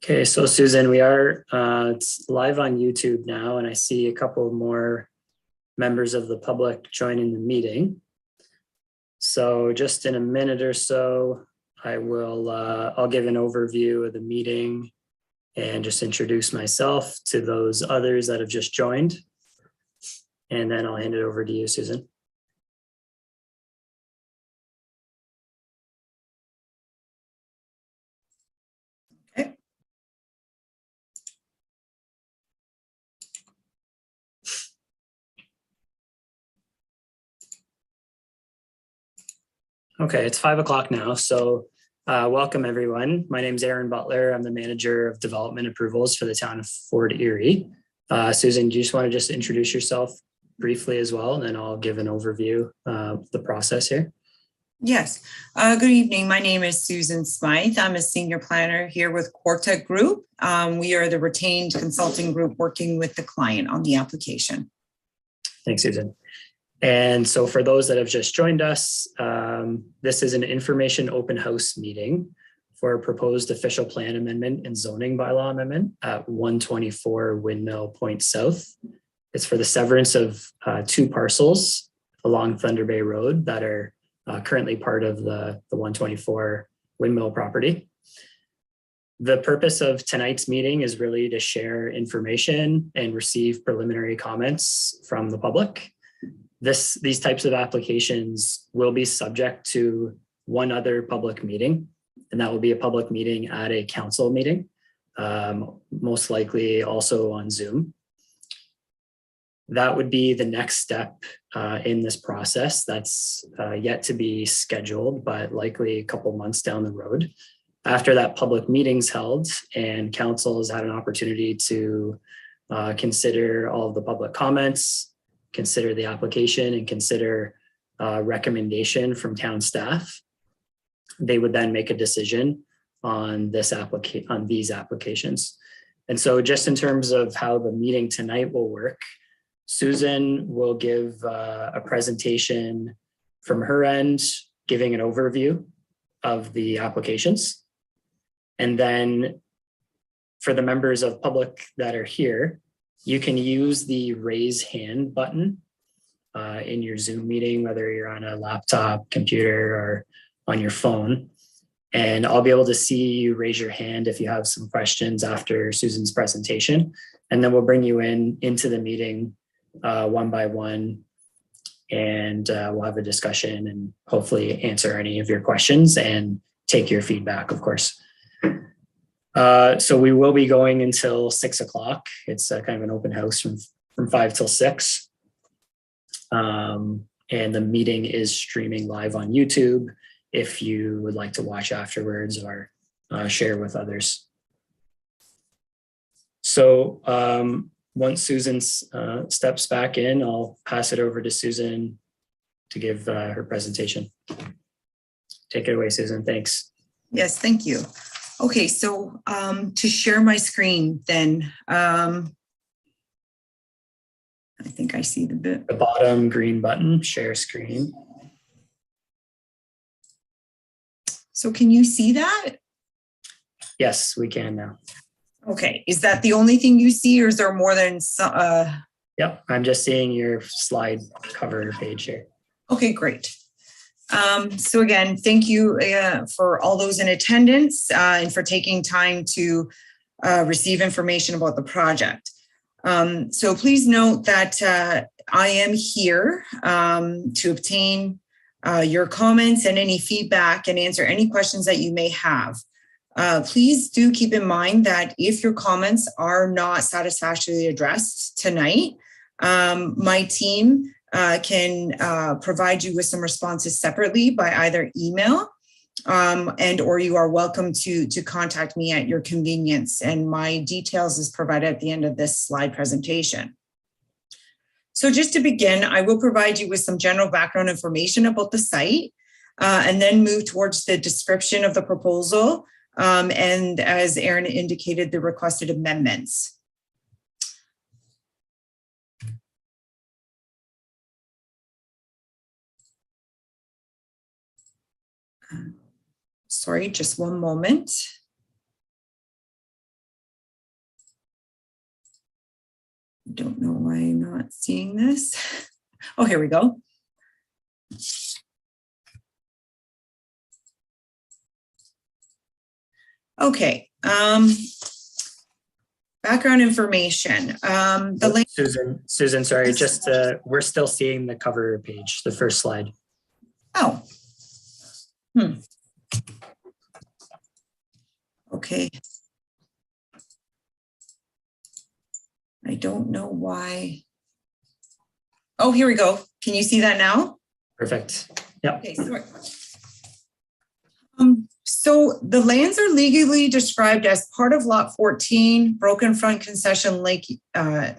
Okay, so Susan, we are it's live on YouTube now, and I see a couple more members of the public joining the meeting. So just in a minute or so, I'll give an overview of the meeting and just introduce myself to those others that have just joined. And then I'll hand it over to you, Susan. Okay, it's 5 o'clock now. So welcome everyone. My name is Aaron Butler. I'm the manager of development approvals for the town of Fort Erie. Susan, do you just want to introduce yourself briefly as well? And then I'll give an overview of the process here. Yes. Good evening. My name is Susan Smythe. I'm a senior planner here with Quartet Group. We are the retained consulting group working with the client on the application. Thanks, Susan. And so for those that have just joined us, this is an information open house meeting for a proposed official plan amendment and zoning bylaw amendment at 124 Windmill Point South. It's for the severance of two parcels along Thunder Bay Road that are currently part of the 124 Windmill property. The purpose of tonight's meeting is really to share information and receive preliminary comments from the public. These types of applications will be subject to one other public meeting, and that will be a public meeting at a council meeting, most likely also on Zoom. That would be the next step in this process. That's yet to be scheduled, but likely a couple months down the road. After that public meeting's held and council has had an opportunity to consider all of the public comments, consider the application, and consider recommendation from town staff, they would then make a decision on these applications. And so just in terms of how the meeting tonight will work, Susan will give a presentation from her end, giving an overview of the applications. And then for the members of public that are here, you can use the raise hand button in your Zoom meeting, whether you're on a laptop, computer, or on your phone. And I'll be able to see you raise your hand if you have some questions after Susan's presentation. And then we'll bring you into the meeting one by one, and we'll have a discussion and hopefully answer any of your questions and take your feedback, of course. So we will be going until 6 o'clock. It's kind of an open house from 5 till 6. And the meeting is streaming live on YouTube if you would like to watch afterwards or share with others. So once Susan steps back in, I'll pass it over to Susan to give her presentation. Take it away, Susan. Thanks. Yes, thank you. Okay, so to share my screen then, I think I see the bottom green button, share screen. So can you see that? Yes, we can now. Okay, is that the only thing you see, or is there more than Yep, I'm just seeing your slide cover page here. Okay, great. So again, thank you for all those in attendance and for taking time to receive information about the project. So please note that I am here to obtain your comments and any feedback and answer any questions that you may have. Please do keep in mind that if your comments are not satisfactorily addressed tonight, my team can provide you with some responses separately by either email or you are welcome to contact me at your convenience. And my details is provided at the end of this slide presentation. So just to begin, I will provide you with some general background information about the site and then move towards the description of the proposal. And as Aaron indicated, the requested amendments. Sorry, just one moment. don't know why I'm not seeing this. Oh, here we go. Okay. Background information. Susan, sorry, just we're still seeing the cover page, the first slide. Oh. Okay. I don't know why. Oh, here we go. Can you see that now? Perfect. Yeah. Okay, sorry. So the lands are legally described as part of Lot 14, Broken Front Concession Lake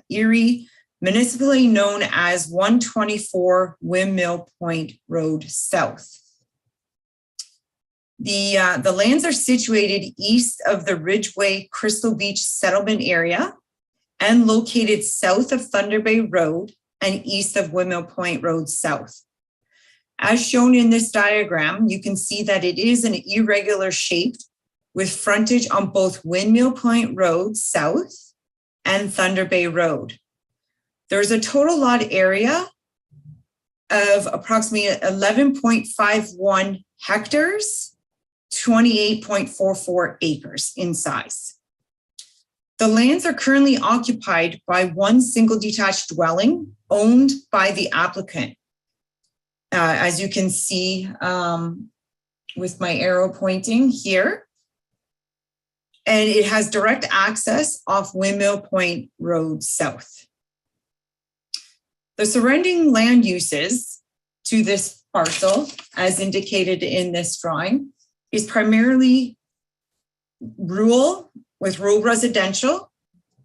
Erie, municipally known as 124 Windmill Point Road South. The lands are situated east of the Ridgeway Crystal Beach settlement area and located south of Thunder Bay Road and east of Windmill Point Road South. As shown in this diagram, you can see that it is an irregular shape with frontage on both Windmill Point Road South and Thunder Bay Road. There's a total lot area of approximately 11.51 hectares, 28.44 acres in size. The lands are currently occupied by one single detached dwelling owned by the applicant. As you can see with my arrow pointing here. And it has direct access off Windmill Point Road South. The surrounding land uses to this parcel, as indicated in this drawing, is primarily rural, with rural residential,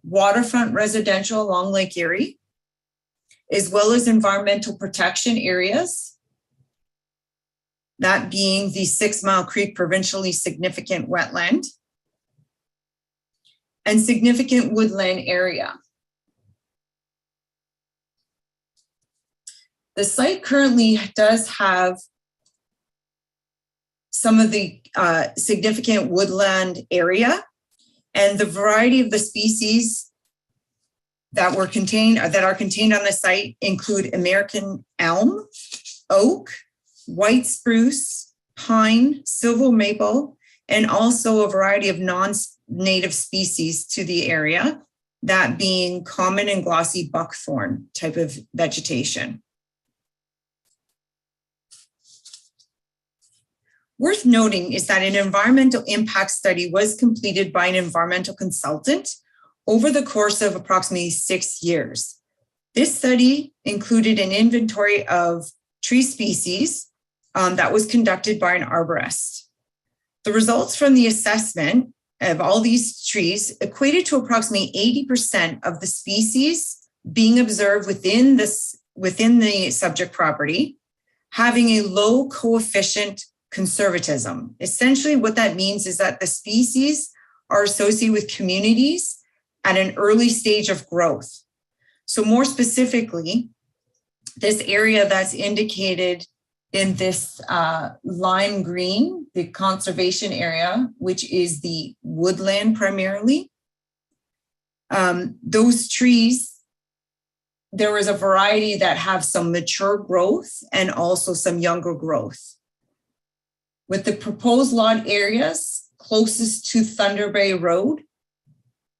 waterfront residential along Lake Erie, as well as environmental protection areas, that being the 6 Mile Creek provincially significant wetland and significant woodland area. The site currently does have some of the significant woodland area, and the variety of the species that are contained on the site include American elm, oak, white spruce, pine, silver maple, and also a variety of non-native species to the area, that being common and glossy buckthorn type of vegetation. Worth noting is that an environmental impact study was completed by an environmental consultant over the course of approximately 6 years. This study included an inventory of tree species that was conducted by an arborist. The results from the assessment of all these trees equated to approximately 80% of the species being observed within the subject property, having a low coefficient conservatism. Essentially, what that means is that the species are associated with communities at an early stage of growth. So more specifically, this area that's indicated in this lime green, the conservation area, which is the woodland primarily, those trees, there is a variety that have some mature growth and also some younger growth. With the proposed lot areas closest to Thunder Bay Road,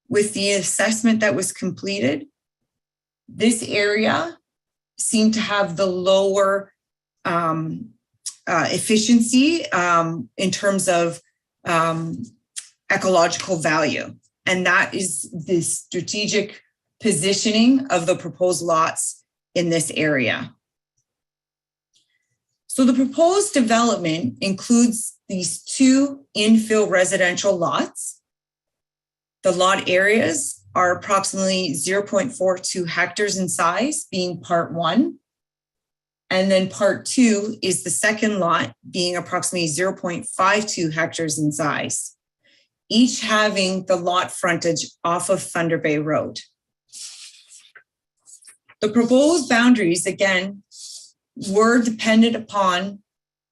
with the assessment that was completed, this area seemed to have the lower efficiency in terms of ecological value. And that is the strategic positioning of the proposed lots in this area. So the proposed development includes these 2 infill residential lots. The lot areas are approximately 0.42 hectares in size, being part 1. And then part 2 is the second lot, being approximately 0.52 hectares in size, each having the lot frontage off of Thunder Bay Road. The proposed boundaries, again, were dependent upon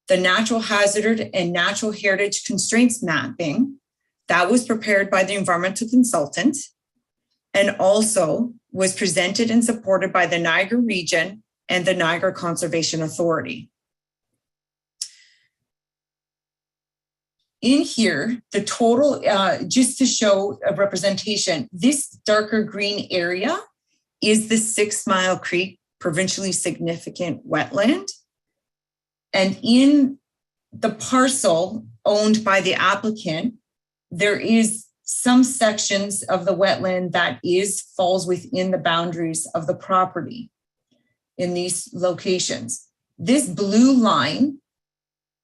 the natural hazard and natural heritage constraints mapping that was prepared by the environmental consultant, and also was presented and supported by the Niagara Region and the Niagara Conservation Authority. In here, the total, just to show a representation, this darker green area is the 6 Mile Creek provincially significant wetland. And in the parcel owned by the applicant, there is some sections of the wetland that falls within the boundaries of the property in these locations. This blue line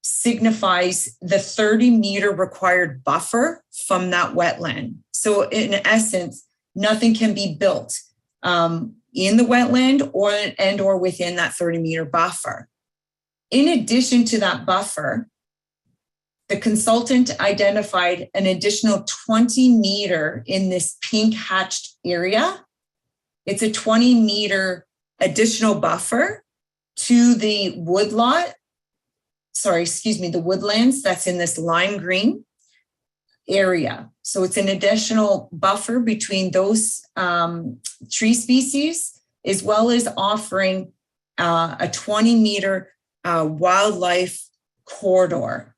signifies the 30-meter required buffer from that wetland. So in essence, nothing can be built in the wetland or within that 30-meter buffer. In addition to that buffer, the consultant identified an additional 20-meter in this pink hatched area. It's a 20-meter additional buffer to the the woodlands that's in this lime green area. So it's an additional buffer between those tree species, as well as offering a 20-meter wildlife corridor.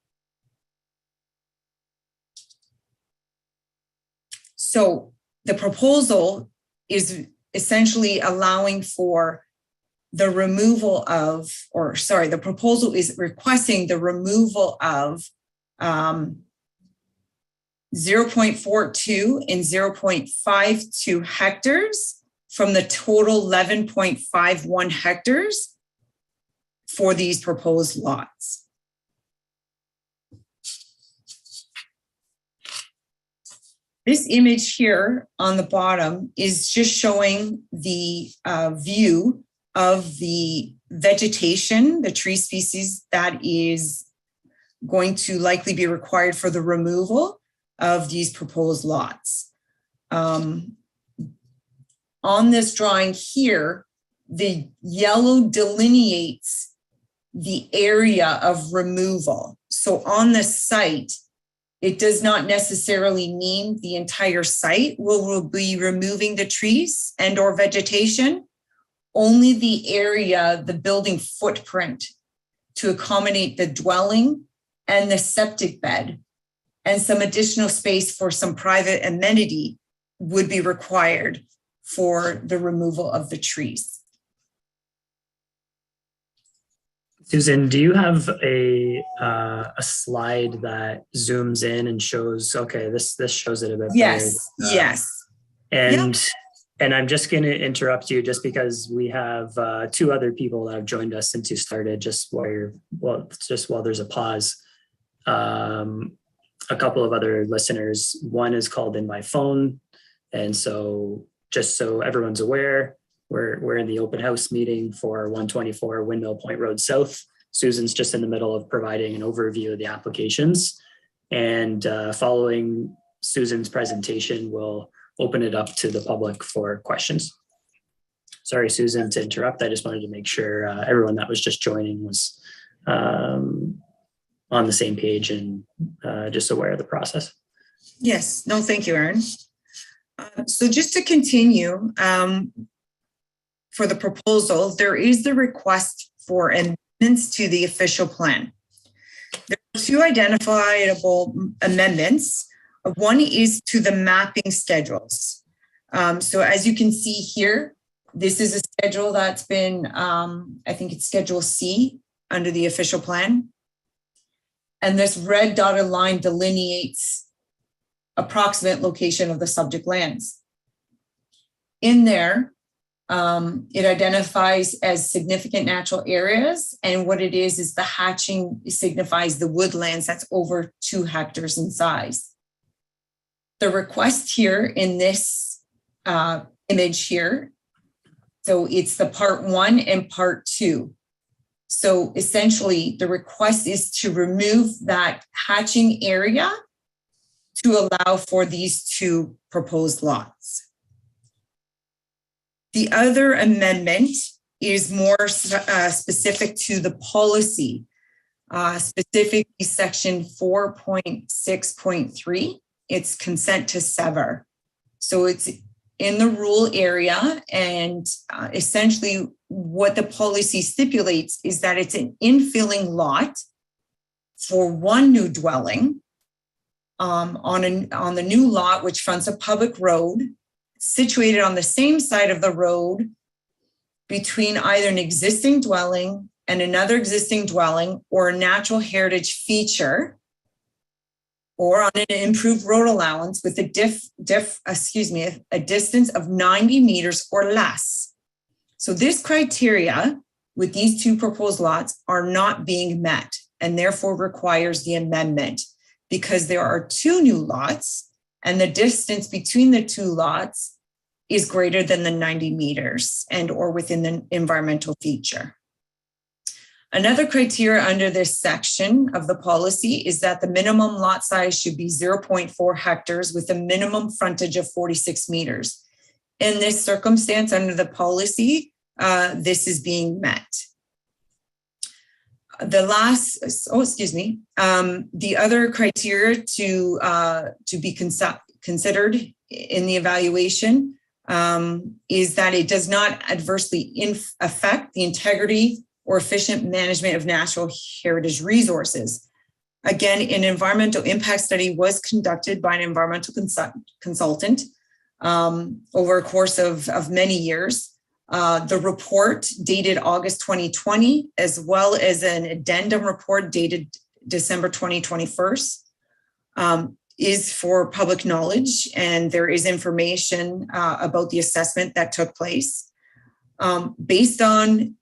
So the proposal is essentially allowing for the removal of, the proposal is requesting the removal of 0.42 and 0.52 hectares from the total 11.51 hectares for these proposed lots. This image here on the bottom is just showing the view of the vegetation, the tree species that is going to likely be required for the removal of these proposed lots. On this drawing here, the yellow delineates the area of removal. So on the site, it does not necessarily mean the entire site will be removing the trees and or vegetation, only the area, the building footprint to accommodate the dwelling and the septic bed, and some additional space for some private amenity would be required for the removal of the trees. Susan, do you have a slide that zooms in and shows, okay, this shows it a bit Yes, better. yes. And I'm just going to interrupt you just because we have two other people that have joined us since you started, just while there's a pause. A couple of other listeners. One is called in by phone. And so just so everyone's aware, we're in the open house meeting for 124 Windmill Point Road South. Susan's just in the middle of providing an overview of the applications. And following Susan's presentation, we'll open it up to the public for questions. Sorry, Susan, to interrupt. I just wanted to make sure everyone that was just joining was on the same page and just aware of the process. Yes, no, thank you, Aaron. So just to continue, for the proposal, there is the request for amendments to the official plan. There are two identifiable amendments. One is to the mapping schedules. So as you can see here, this is a schedule that's been, I think it's Schedule C under the official plan. And this red dotted line delineates approximate location of the subject lands. In there, it identifies as significant natural areas, and what it is the hatching signifies the woodlands that's over 2 hectares in size. The request here in this image here, so it's the part 1 and part 2. So essentially the request is to remove that hatching area to allow for these 2 proposed lots. The other amendment is more specific to the policy, specifically section 4.6.3. It's consent to sever. So it's in the rural area, and essentially what the policy stipulates is that it's an infilling lot for one new dwelling on the new lot, which fronts a public road situated on the same side of the road between either an existing dwelling and another existing dwelling, or a natural heritage feature, or on an improved road allowance with a distance of 90 meters or less. So this criteria with these two proposed lots are not being met, and therefore requires the amendment, because there are two new lots and the distance between the two lots is greater than the 90 meters and or within the environmental feature. Another criteria under this section of the policy is that the minimum lot size should be 0.4 hectares with a minimum frontage of 46 meters. In this circumstance, under the policy, this is being met. The other criteria to be considered in the evaluation is that it does not adversely affect the integrity or efficient management of natural heritage resources. Again, an environmental impact study was conducted by an environmental consultant over a course of many years. The report dated August 2020, as well as an addendum report dated December 2021, is for public knowledge, and there is information about the assessment that took place. Based on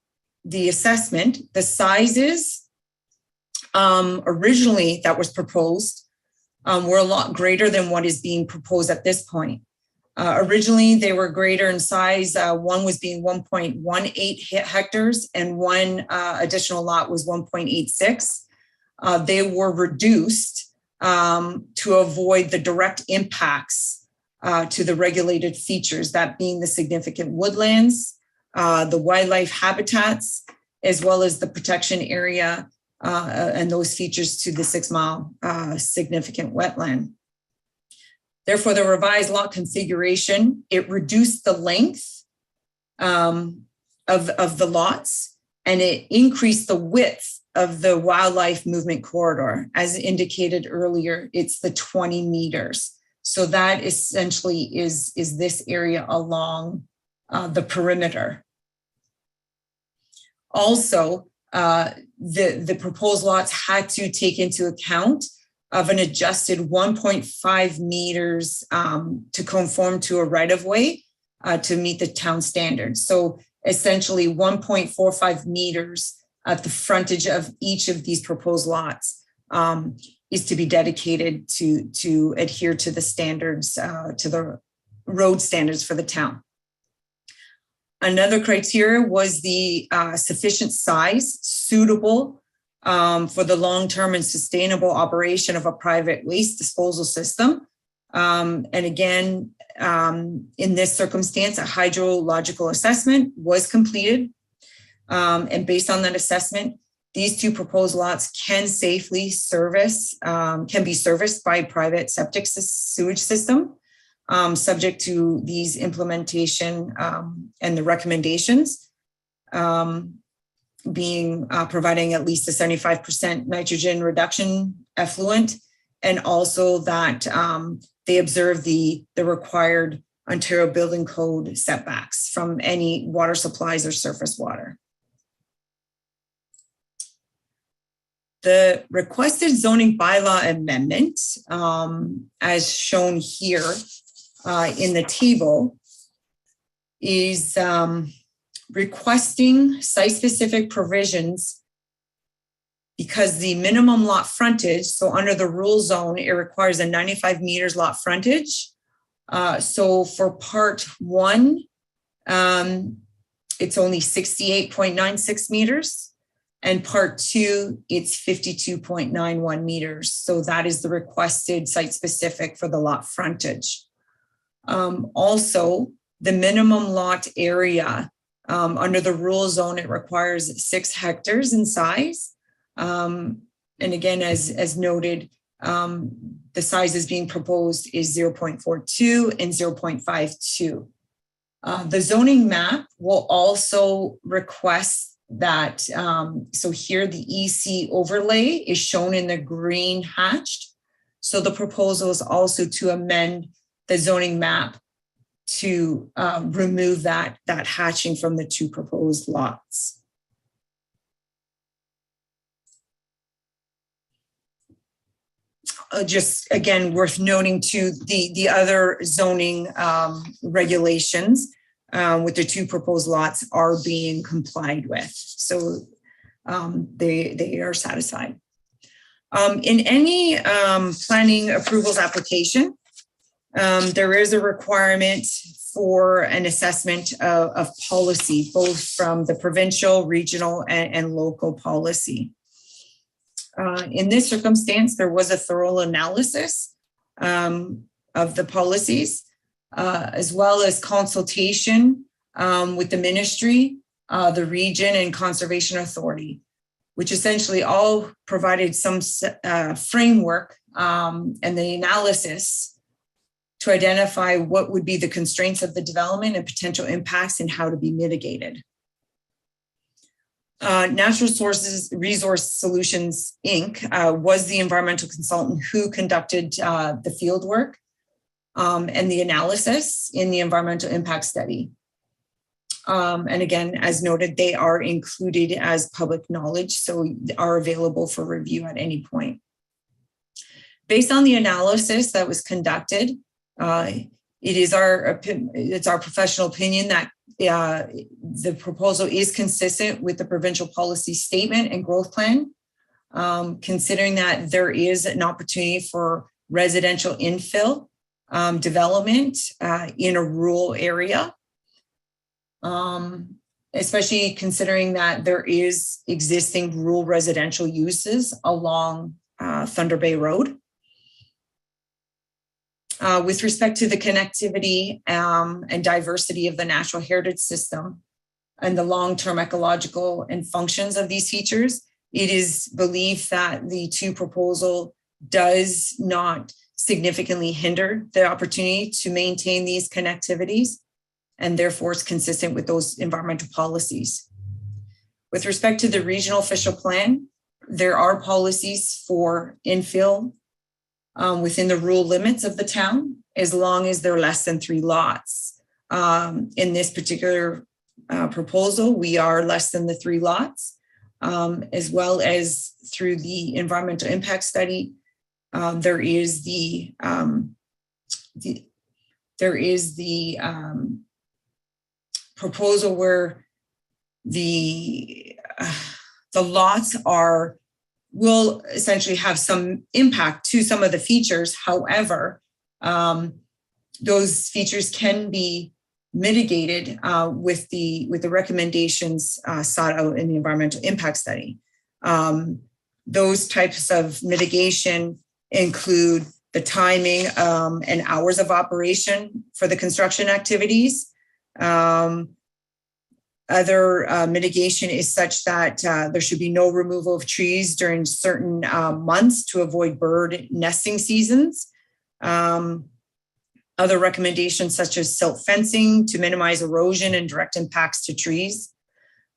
the assessment, the sizes originally that was proposed were a lot greater than what is being proposed at this point. Originally, they were greater in size. One was being 1.18 hectares and one additional lot was 1.86. They were reduced to avoid the direct impacts to the regulated features, that being the significant woodlands, the wildlife habitats, as well as the protection area and those features to the 6 mile significant wetland. Therefore, the revised lot configuration, it reduced the length of the lots, and it increased the width of the wildlife movement corridor. As indicated earlier, it's the 20 meters. So that essentially is this area along the perimeter. Also, the proposed lots had to take into account of an adjusted 1.5 meters to conform to a right-of-way to meet the town standards. So essentially 1.45 meters at the frontage of each of these proposed lots is to be dedicated to adhere to the standards, to the road standards for the town. Another criteria was the sufficient size suitable for the long-term and sustainable operation of a private waste disposal system. And again, in this circumstance, a hydrological assessment was completed. And based on that assessment, these two proposed lots can safely can be serviced by a private septic sewage system, subject to these implementation and the recommendations. Being providing at least a 75% nitrogen reduction effluent, and also that they observe the required Ontario Building Code setbacks from any water supplies or surface water. The requested zoning bylaw amendment, as shown here in the table, is requesting site-specific provisions because the minimum lot frontage, so under the rule zone, it requires a 95 meters lot frontage. So for part 1, it's only 68.96 meters. And part 2, it's 52.91 meters. So that is the requested site-specific for the lot frontage. Also, the minimum lot area under the rural zone, it requires 6 hectares in size. And again, as noted, The sizes being proposed is 0.42 and 0.52. The zoning map will also request that, so here the EC overlay is shown in the green hatched. So the proposal is also to amend the zoning map to remove that hatching from the two proposed lots. Just again, worth noting too, the other zoning regulations with the two proposed lots are being complied with. So they are satisfied. In any planning approvals application, there is a requirement for an assessment of policy, both from the provincial, regional, and local policy. In this circumstance, there was a thorough analysis of the policies, as well as consultation with the ministry, the region, and conservation authority, which essentially all provided some framework and the analysis to identify what would be the constraints of the development and potential impacts and how to be mitigated. Natural Resource Solutions, Inc. Was the environmental consultant who conducted the field work and the analysis in the environmental impact study. And again, as noted, they are included as public knowledge, so are available for review at any point. Based on the analysis that was conducted, it's our professional opinion that the proposal is consistent with the provincial policy statement and growth plan, considering that there is an opportunity for residential infill development in a rural area, especially considering that there is existing rural residential uses along Thunder Bay Road. With respect to the connectivity and diversity of the natural heritage system and the long-term ecological and functions of these features, it is believed that the two proposal does not significantly hinder the opportunity to maintain these connectivities, and therefore it's consistent with those environmental policies. With respect to the regional official plan, there are policies for infill within the rural limits of the town, as long as they're less than 3 lots. In this particular proposal, we are less than the 3 lots, as well as through the environmental impact study. There is the proposal where the lots will essentially have some impact to some of the features. However, those features can be mitigated with the recommendations sought out in the environmental impact study. Those types of mitigation include the timing and hours of operation for the construction activities. Other mitigation is such that there should be no removal of trees during certain months to avoid bird nesting seasons. Other recommendations such as silt fencing to minimize erosion and direct impacts to trees.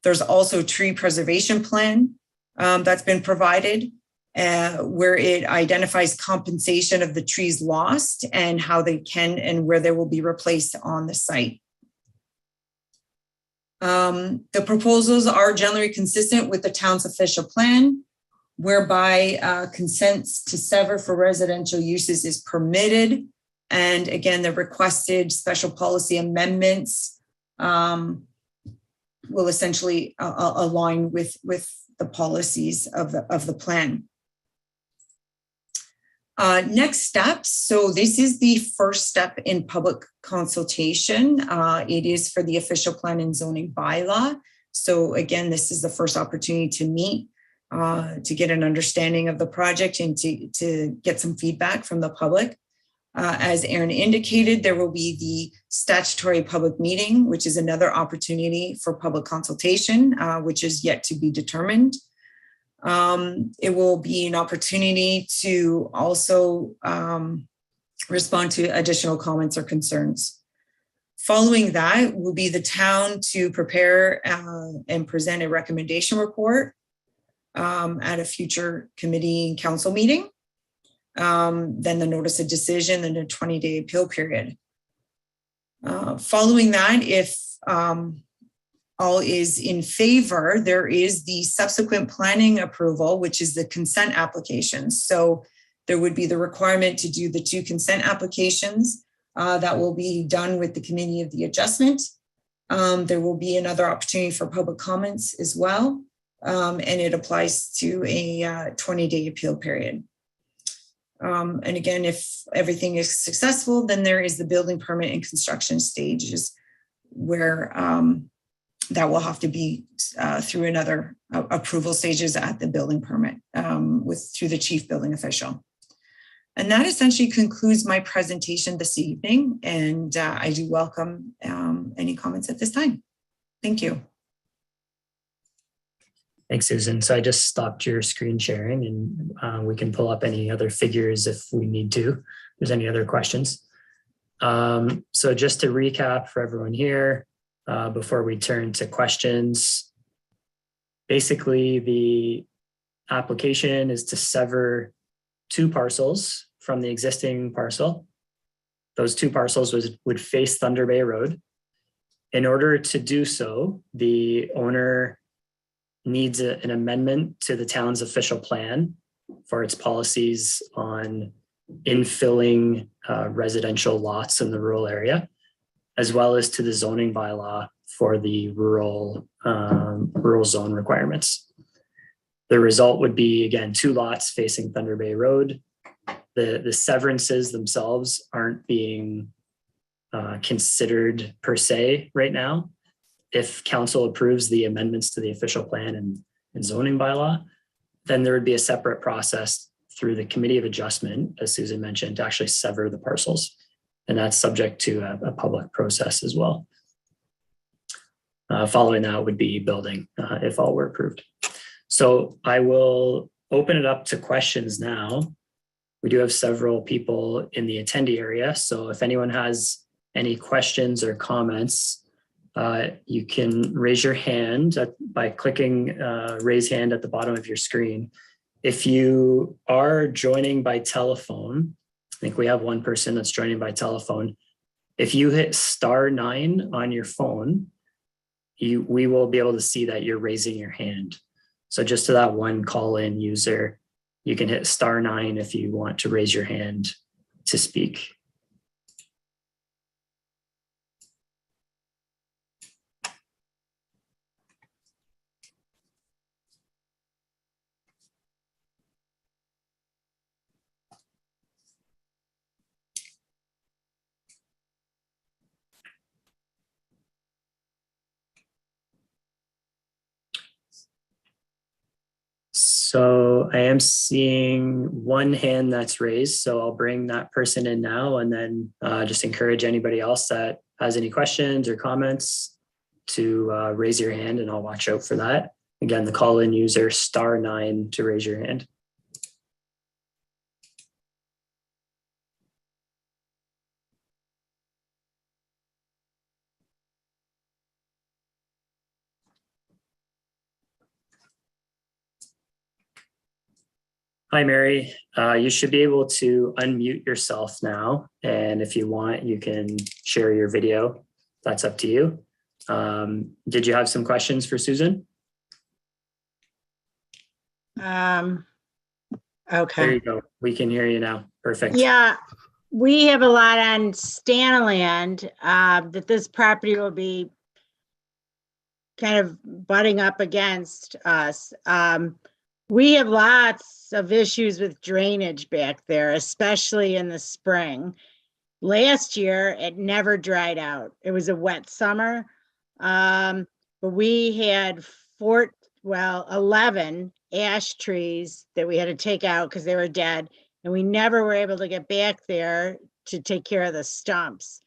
There's also a tree preservation plan that's been provided where it identifies compensation of the trees lost and how they can and where they will be replaced on the site. The proposals are generally consistent with the town's official plan, whereby consents to sever for residential uses is permitted. And again, the requested special policy amendments will essentially align with the policies of the plan. Next steps. So this is the first step in public consultation. It is for the official plan and zoning bylaw. So again, this is the first opportunity to meet, to get an understanding of the project and to get some feedback from the public. As Aaron indicated, there will be the statutory public meeting, which is another opportunity for public consultation, which is yet to be determined. It will be an opportunity to also respond to additional comments or concerns. Following that will be the town to prepare and present a recommendation report at a future committee and council meeting. Then the notice of decision and a 20-day appeal period. Following that, if all is in favor, there is the subsequent planning approval, which is the consent applications. So there would be the requirement to do the 2 consent applications that will be done with the committee of the adjustment. There will be another opportunity for public comments as well. And it applies to a 20-day appeal period. And again, if everything is successful, then there is the building permit and construction stages where that will have to be through another approval stages at the building permit through the chief building official. And that essentially concludes my presentation this evening. And I do welcome any comments at this time. Thank you. Thanks, Susan. So I just stopped your screen sharing, and we can pull up any other figures if we need to. If there's any other questions. So just to recap for everyone here, before we turn to questions, basically the application is to sever 2 parcels from the existing parcel. Those 2 parcels would face Thunder Bay Road. In order to do so, the owner needs an amendment to the town's official plan for its policies on infilling residential lots in the rural area, as well as to the zoning bylaw for the rural zone requirements. The result would be, again, 2 lots facing Thunder Bay Road. The severances themselves aren't being considered per se right now. If council approves the amendments to the official plan and zoning bylaw, then there would be a separate process through the committee of adjustment, as Susan mentioned, to actually sever the parcels. And that's subject to a public process as well. Following that would be building if all were approved. So I will open it up to questions now. We do have several people in the attendee area. So if anyone has any questions or comments, you can raise your hand by clicking raise hand at the bottom of your screen. If you are joining by telephone, I think we have one person that's joining by telephone. If you hit *9 on your phone, we will be able to see that you're raising your hand. So just to that one call-in user, you can hit *9 if you want to raise your hand to speak. So I am seeing one hand that's raised, so I'll bring that person in now and then just encourage anybody else that has any questions or comments to raise your hand, and I'll watch out for that. Again, the call-in user *9 to raise your hand. Hi, Mary. You should be able to unmute yourself now. And if you want, you can share your video. That's up to you. Did you have some questions for Susan? Okay. There you go. We can hear you now. Perfect. Yeah, we have a lot on Stanaland that this property will be kind of butting up against us. We have lots of issues with drainage back there, especially in the spring. Last year, it never dried out. It was a wet summer, but we had 11 ash trees that we had to take out because they were dead, and we never were able to get back there to take care of the stumps.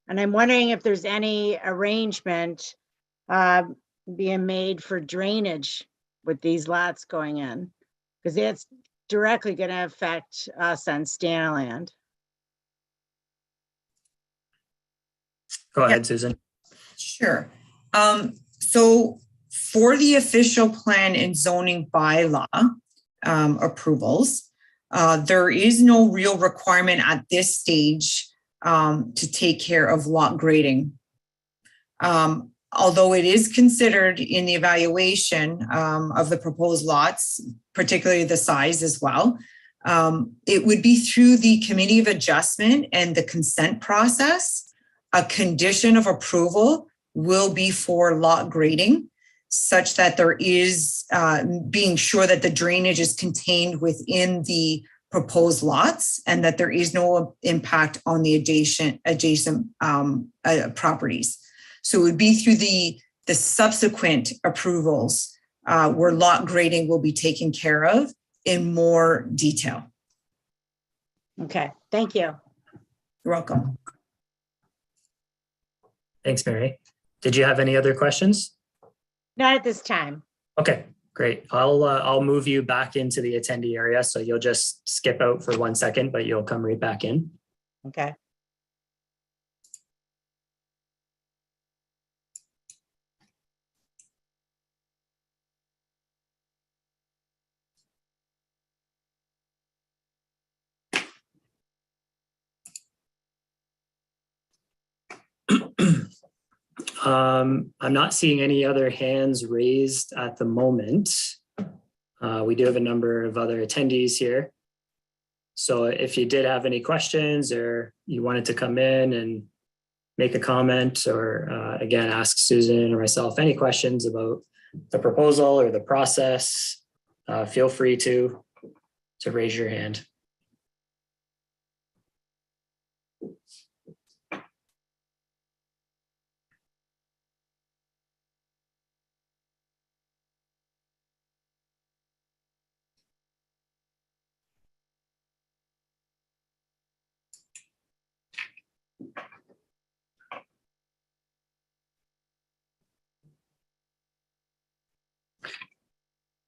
And I'm wondering if there's any arrangement being made for drainage with these lots going in? Because that's directly going to affect us on Stanaland. Go ahead, Susan. Sure. So for the official plan and zoning bylaw approvals, there is no real requirement at this stage to take care of lot grading. Although it is considered in the evaluation of the proposed lots, particularly the size as well, it would be through the committee of adjustment and the consent process. A condition of approval will be for lot grading, such that there is being sure that the drainage is contained within the proposed lots and that there is no impact on the adjacent properties. So it would be through the subsequent approvals where lot grading will be taken care of in more detail. Okay, thank you. You're welcome. Thanks, Mary. Did you have any other questions? Not at this time. Okay, great. I'll move you back into the attendee area. So you'll just skip out for 1 second, but you'll come right back in. Okay. I'm not seeing any other hands raised at the moment. We do have a number of other attendees here. So if you did have any questions or you wanted to come in and make a comment or again, ask Susan or myself any questions about the proposal or the process, feel free to raise your hand.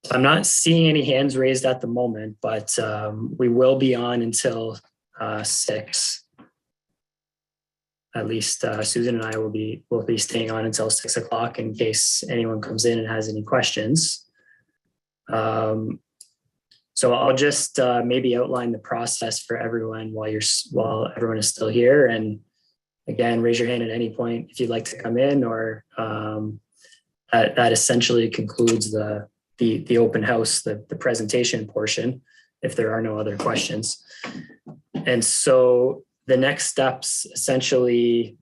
I'm not seeing any hands raised at the moment, but we will be on until 6. At least Susan and I will be staying on until 6 o'clock in case anyone comes in and has any questions. So I'll just maybe outline the process for everyone while everyone is still here. And again, raise your hand at any point if you'd like to come in, or that essentially concludes the open house, the presentation portion, if there are no other questions. And so the next steps, essentially,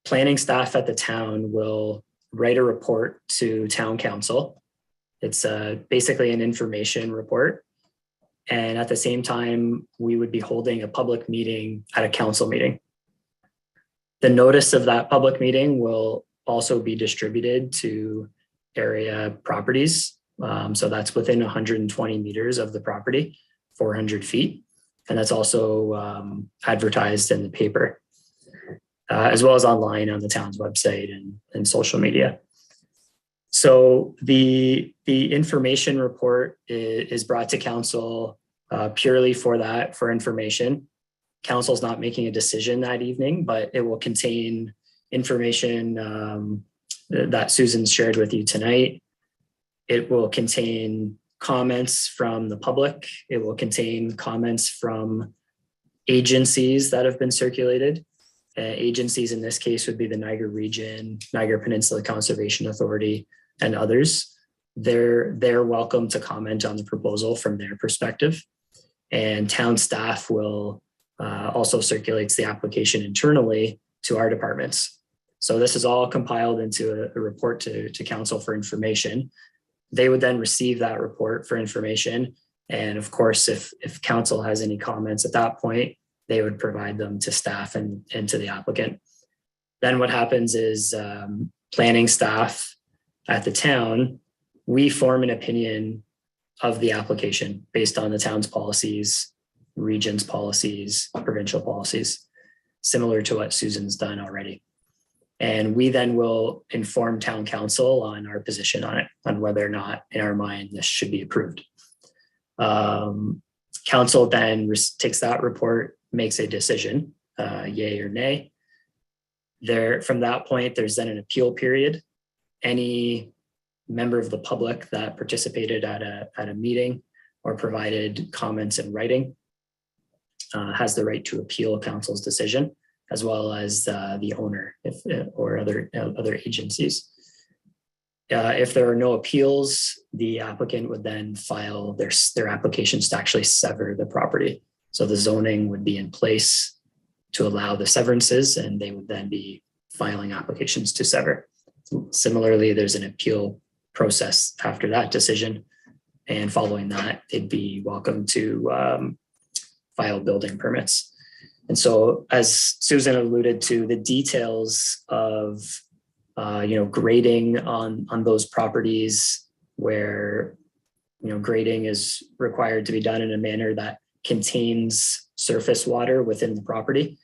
planning staff at the town will write a report to town council. It's basically an information report. And at the same time, we would be holding a public meeting at a council meeting. The notice of that public meeting will also be distributed to area properties. So that's within 120 meters of the property, 400 feet. And that's also advertised in the paper, as well as online on the town's website and social media. So the information report is brought to council purely for information. Council's not making a decision that evening, but it will contain information that Susan shared with you tonight. It will contain comments from the public. It will contain comments from agencies that have been circulated. Agencies in this case would be the Niagara Region, Niagara Peninsula Conservation Authority, and others. They're welcome to comment on the proposal from their perspective. And town staff will also circulates the application internally to our departments. So this is all compiled into a report to council for information. They would then receive that report for information. And of course, if council has any comments at that point, they would provide them to staff and to the applicant. Then what happens is planning staff at the town, we form an opinion of the application based on the town's policies, region's policies, provincial policies, similar to what Susan's done already. And we then will inform town council on our position on it, on whether or not in our mind this should be approved. Council then takes that report, makes a decision, yay or nay. From that point, there's then an appeal period. Any member of the public that participated at a meeting or provided comments in writing has the right to appeal council's decision, as well as the owner or other agencies. If there are no appeals, the applicant would then file their applications to actually sever the property. So the zoning would be in place to allow the severances, and they would then be filing applications to sever. Similarly, there's an appeal process after that decision. And following that, they'd be welcome to file building permits. And so, as Susan alluded to, the details of grading on those properties where grading is required to be done in a manner that contains surface water within the property,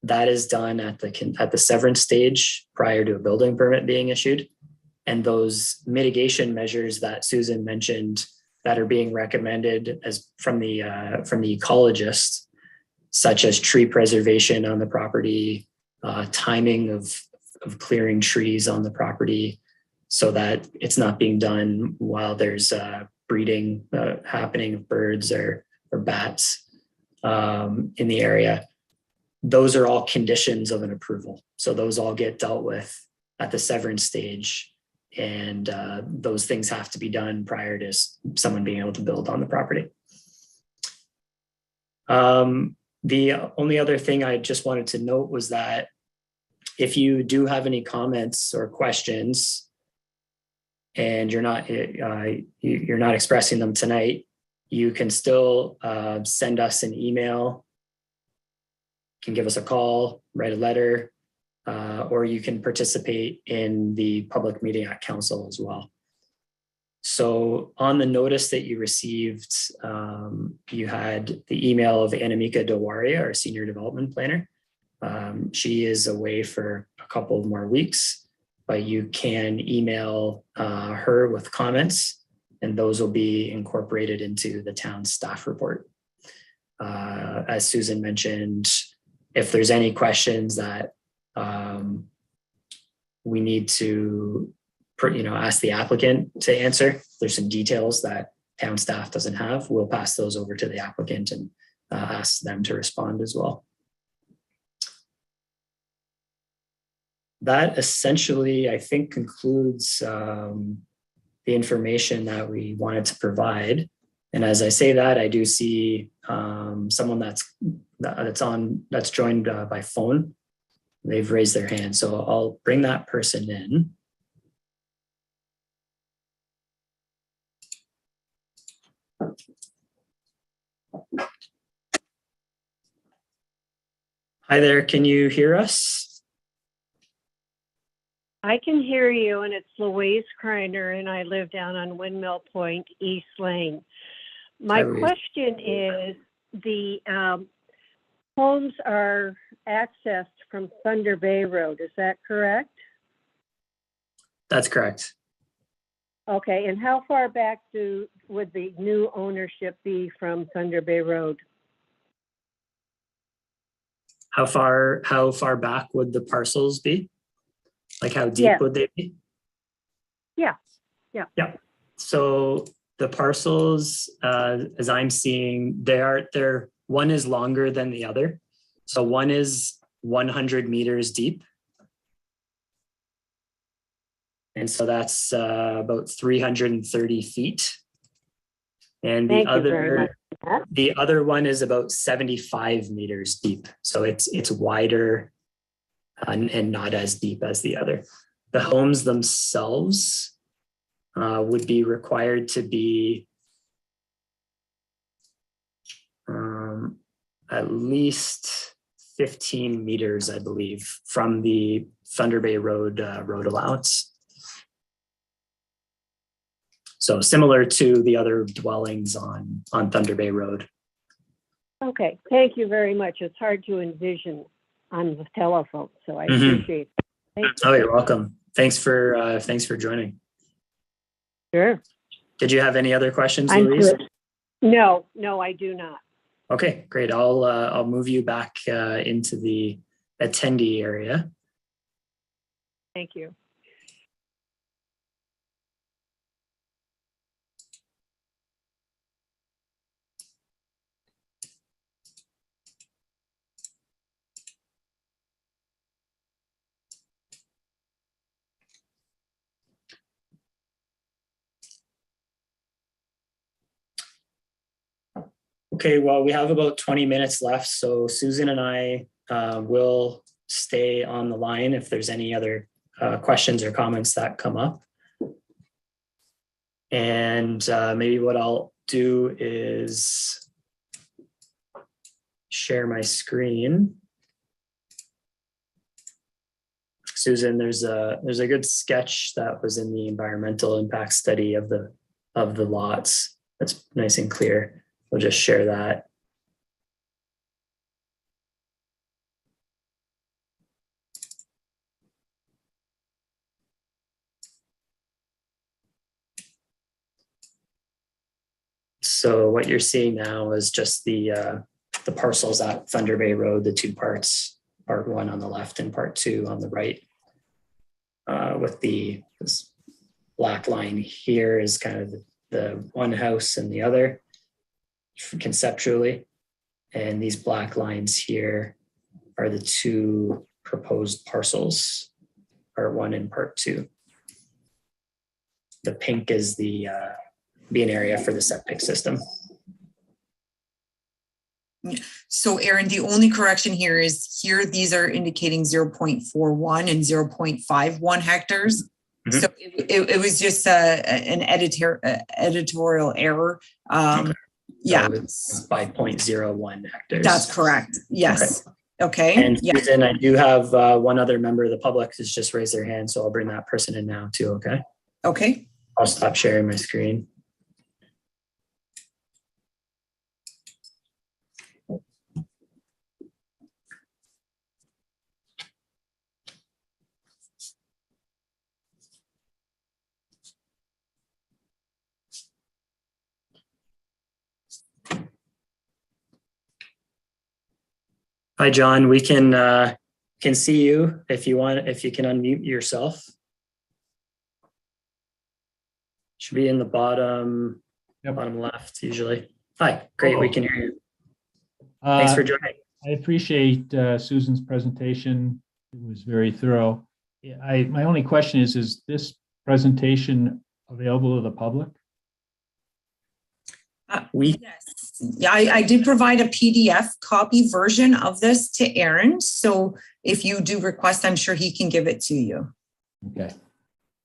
that is done at the severance stage prior to a building permit being issued. And those mitigation measures that Susan mentioned that are being recommended from the ecologist, such as tree preservation on the property, timing of clearing trees on the property so that it's not being done while there's breeding happening of birds or bats in the area. Those are all conditions of an approval. So those all get dealt with at the severance stage. And those things have to be done prior to someone being able to build on the property. The only other thing I just wanted to note was that if you do have any comments or questions and you're not expressing them tonight, you can still send us an email, can give us a call, write a letter, or you can participate in the public meeting at council as well. So on the notice that you received, you had the email of Anamika Dawaria, our senior development planner. She is away for a couple more weeks, but you can email her with comments, and those will be incorporated into the town staff report. As Susan mentioned, if there's any questions that we need to ask the applicant to answer, there's some details that town staff doesn't have, we'll pass those over to the applicant and ask them to respond as well. That essentially, I think, concludes the information that we wanted to provide. And as I say that, I do see someone that's joined by phone. They've raised their hand, so I'll bring that person in. Hi there, can you hear us? I can hear you, and it's Louise Kreiner, and I live down on Windmill Point, East Lane. My question is, the homes are accessed from Thunder Bay Road, is that correct? That's correct. Okay, and how far back would the new ownership be from Thunder Bay Road? How far back would the parcels be? Like how deep would they be? Yeah. So the parcels, as I'm seeing, they're one is longer than the other. So one is 100 meters deep. And so that's about 330 feet. And the other one is about 75 meters deep. So it's wider and not as deep as the other. The homes themselves would be required to be at least 15 meters, I believe, from the Thunder Bay Road road allowance. So similar to the other dwellings on Thunder Bay Road. Okay, thank you very much. It's hard to envision on the telephone, so I appreciate it. Oh, you're welcome. Thanks for joining. Sure. Did you have any other questions, I'm Louise? good. No, I do not. Okay, great. I'll move you back into the attendee area. Thank you. Okay, well, we have about 20 minutes left, so Susan and I will stay on the line if there's any other questions or comments that come up. And maybe what I'll do is share my screen. Susan, there's a good sketch that was in the environmental impact study of the lots. That's nice and clear. We'll just share that. So what you're seeing now is just the parcels at Thunder Bay Road, the two parts, part one on the left and part two on the right. With this black line here is kind of the one house and the other conceptually. And these black lines here are the two proposed parcels, part one and part two. The pink is the being area for the septic system. So Aaron, the only correction here is these are indicating 0.41 and 0.51 hectares. Mm-hmm. So it was just an editorial error. Okay. Yeah. So 5.01 hectares. That's correct. Yes. Okay. And Susan, I do have one other member of the public who's just raised their hand, so I'll bring that person in now too, okay? Okay. I'll stop sharing my screen. Hi, John. We can see you if you want. If you can unmute yourself, should be in the bottom, bottom left usually. Hi, great. We can hear you. Thanks for joining. I appreciate Susan's presentation. It was very thorough. My only question is this presentation available to the public? Yes, yeah, I did provide a PDF copy version of this to Aaron. So if you do request, I'm sure he can give it to you. Okay.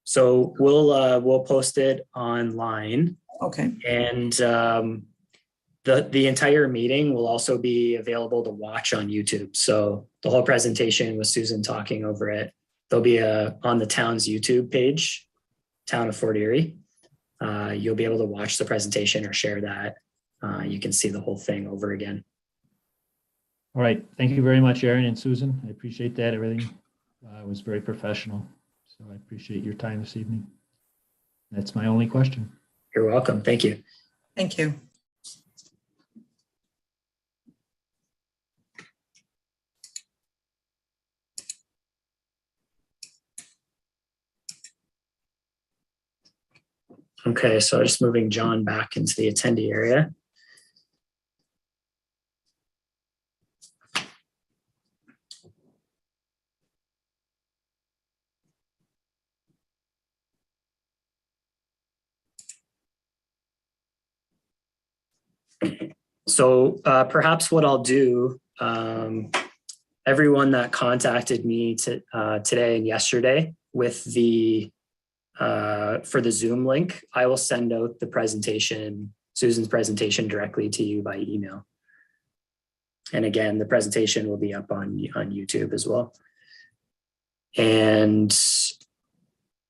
So we'll post it online. Okay. And the entire meeting will also be available to watch on YouTube. So the whole presentation with Susan talking over it, there'll be on the town's YouTube page, Town of Fort Erie. You'll be able to watch the presentation or share that. You can see the whole thing over again. All right. Thank you very much, Aaron and Susan. I appreciate that. Everything was very professional. So I appreciate your time this evening. That's my only question. You're welcome. Thank you. Thank you. Okay, so just moving John back into the attendee area. So perhaps what I'll do, everyone that contacted me today and yesterday with for the Zoom link, I will send out the presentation, Susan's presentation, directly to you by email. And again, the presentation will be up on YouTube as well. And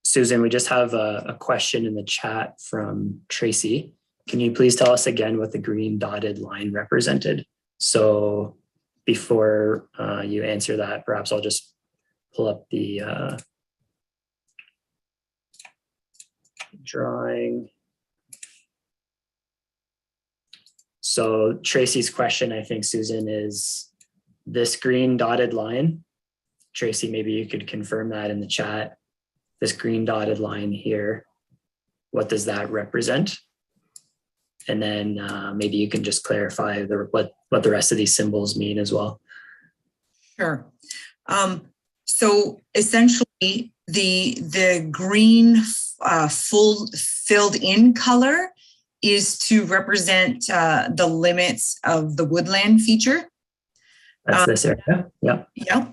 Susan, we just have a question in the chat from Tracy. Can you please tell us again what the green dotted line represented? So before you answer that, perhaps I'll just pull up the drawing. So Tracy's question, I think, Susan, is this green dotted line. Tracy, maybe you could confirm that in the chat. This green dotted line here, what does that represent? And then maybe you can just clarify what the rest of these symbols mean as well. Sure. So essentially, the green full filled in color is to represent the limits of the woodland feature. That's this area. Yeah. Yeah.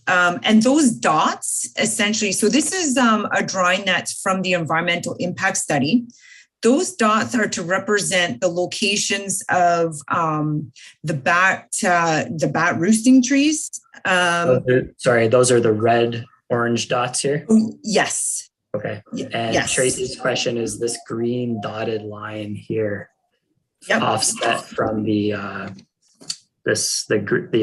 And those dots essentially, so this is a drawing that's from the environmental impact study. Those dots are to represent the locations of the bat roosting trees. Sorry, those are the red orange dots here? Yes. Okay. And yes. Tracy's question is this green dotted line here, yep. offset from the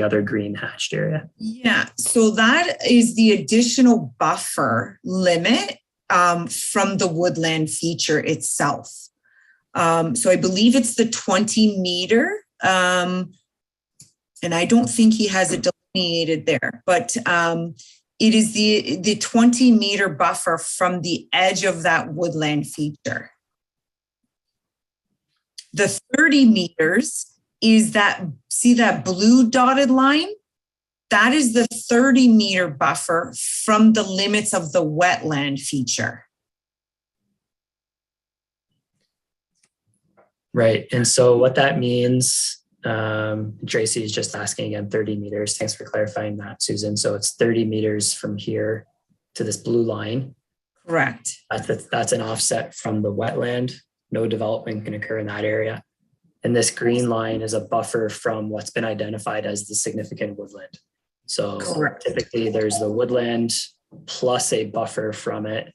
other green hatched area. Yeah, so that is the additional buffer limit from the woodland feature itself. So I believe it's the 20 meter, and I don't think he has it delineated there, but it is the 20 meter buffer from the edge of that woodland feature. The 30 meters is that, see that blue dotted line? That is the 30 meter buffer from the limits of the wetland feature. Right, and so what that means, Tracy is just asking again, 30 meters. Thanks for clarifying that, Susan. So it's 30 meters from here to this blue line. Correct. That's an offset from the wetland. No development can occur in that area. And this green line is a buffer from what's been identified as the significant woodland. So correct. Typically there's the woodland plus a buffer from it,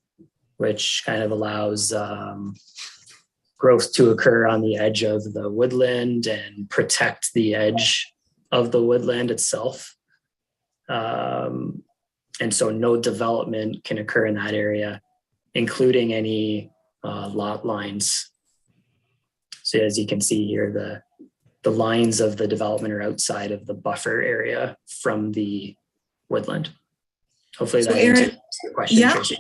which kind of allows growth to occur on the edge of the woodland and protect the edge of the woodland itself. And so no development can occur in that area, including any lot lines. So as you can see here, the lines of the development are outside of the buffer area from the woodland. Hopefully that answers your question, yeah. Tracy.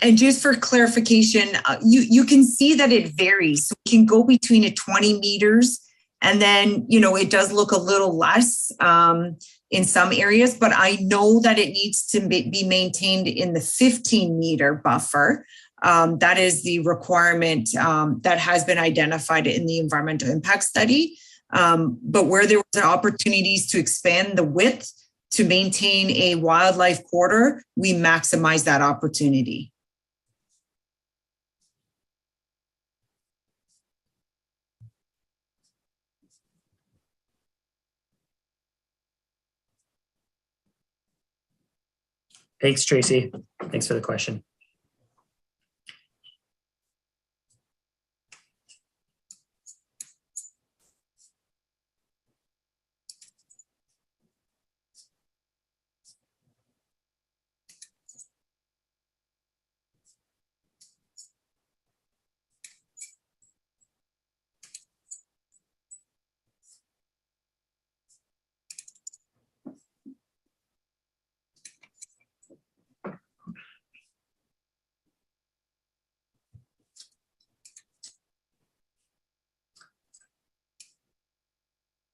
And just for clarification, you can see that it varies. So it can go between 20 meters and then, it does look a little less in some areas, but I know that it needs to be maintained in the 15 meter buffer. That is the requirement that has been identified in the environmental impact study. But where there were opportunities to expand the width to maintain a wildlife corridor, we maximize that opportunity. Thanks, Tracy. Thanks for the question.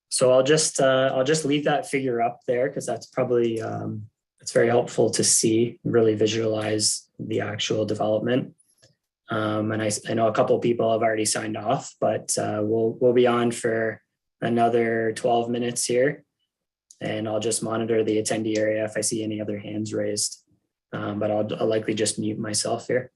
So I'll just leave that figure up there because that's probably it's very helpful to see, really visualize the actual development. And I know a couple of people have already signed off, but we'll be on for another 12 minutes here, and I'll just monitor the attendee area if I see any other hands raised. But I'll likely just mute myself here.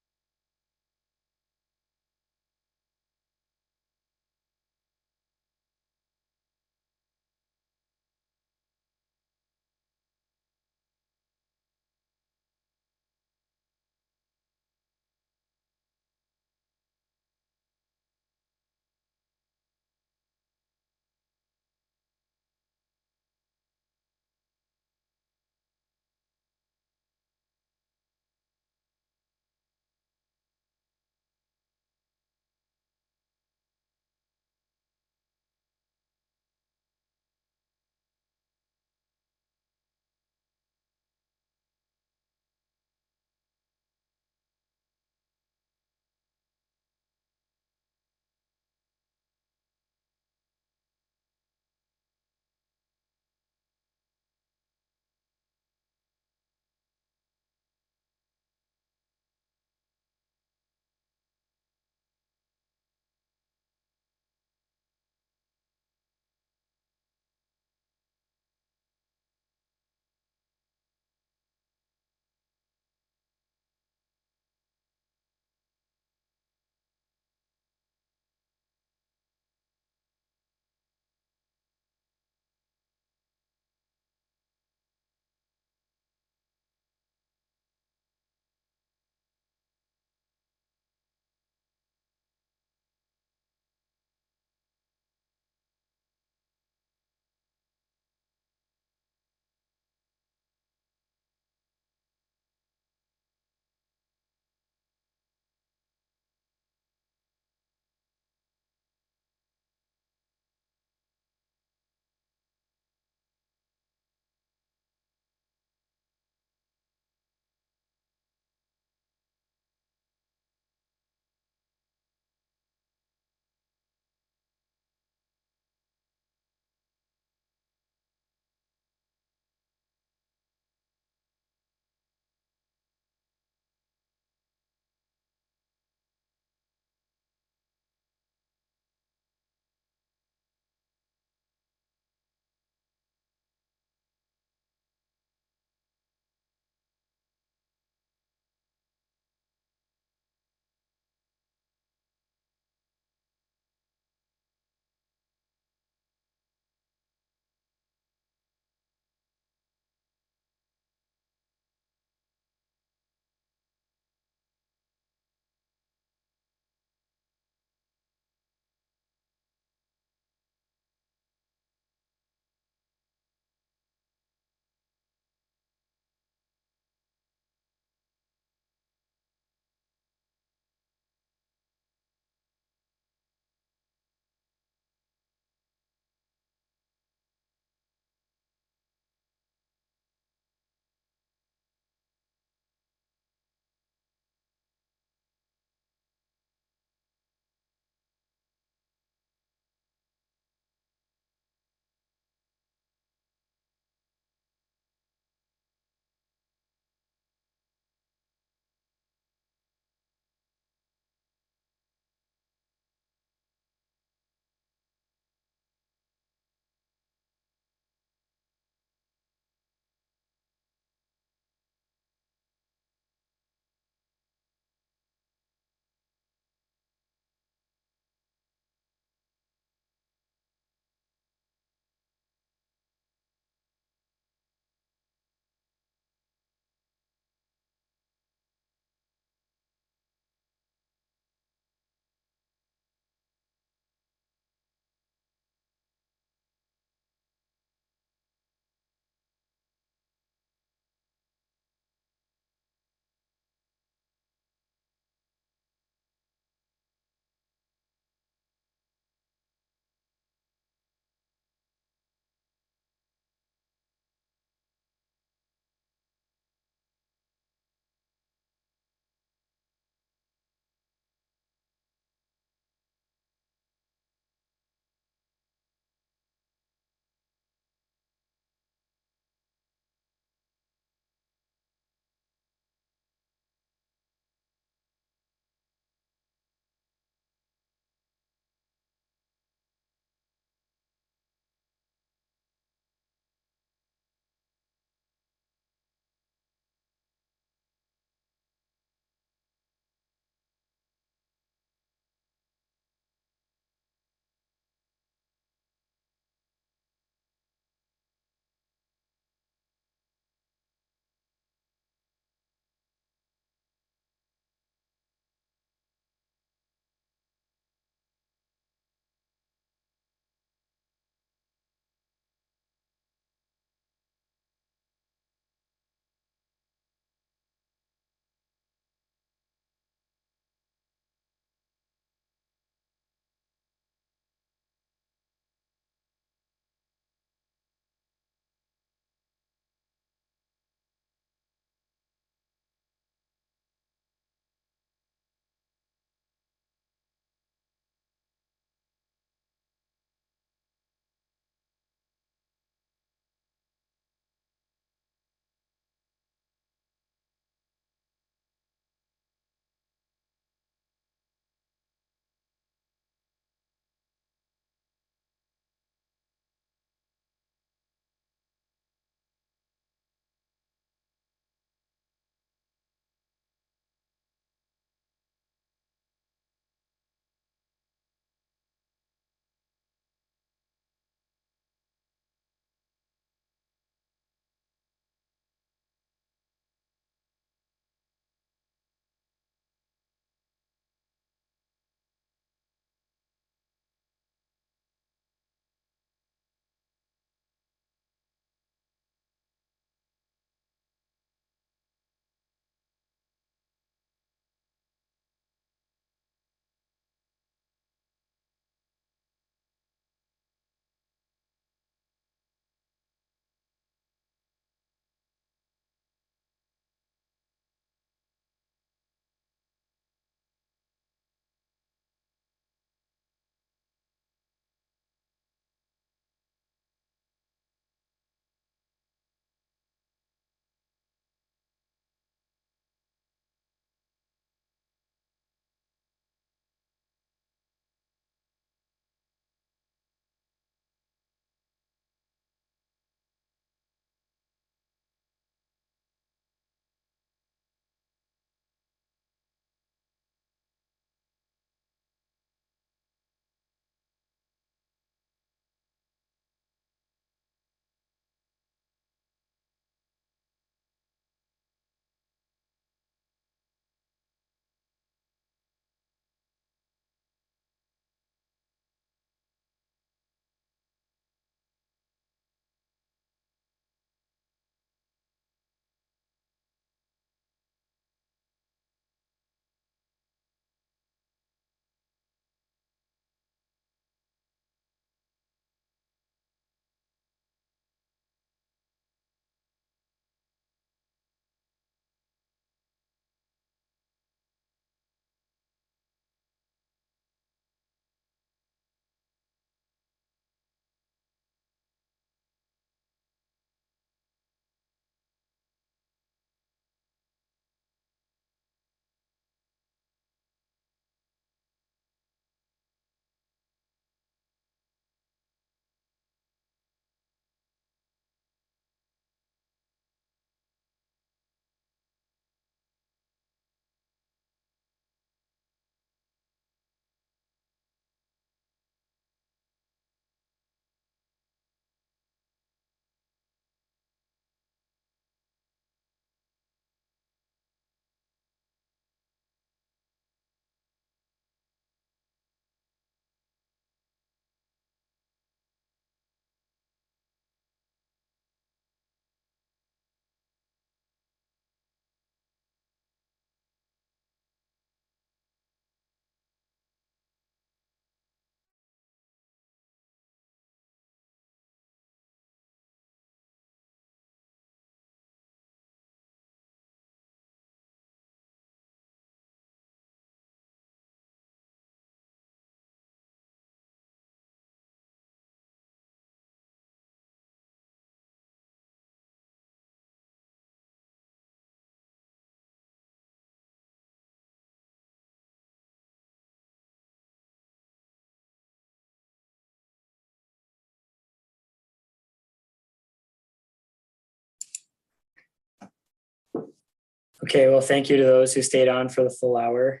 Okay, well, thank you to those who stayed on for the full hour.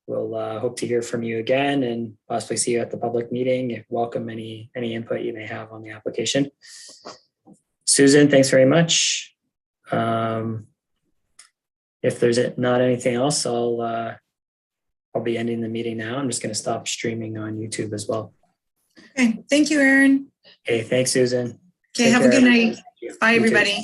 We'll hope to hear from you again and possibly see you at the public meeting. Welcome any input you may have on the application. Susan, thanks very much. If there's not anything else, I'll be ending the meeting now. I'm just going to stop streaming on YouTube as well. Okay, thank you, Aaron. Okay, thanks, Susan. Okay, Take have a care. good night. Thank you. Bye, You too. everybody.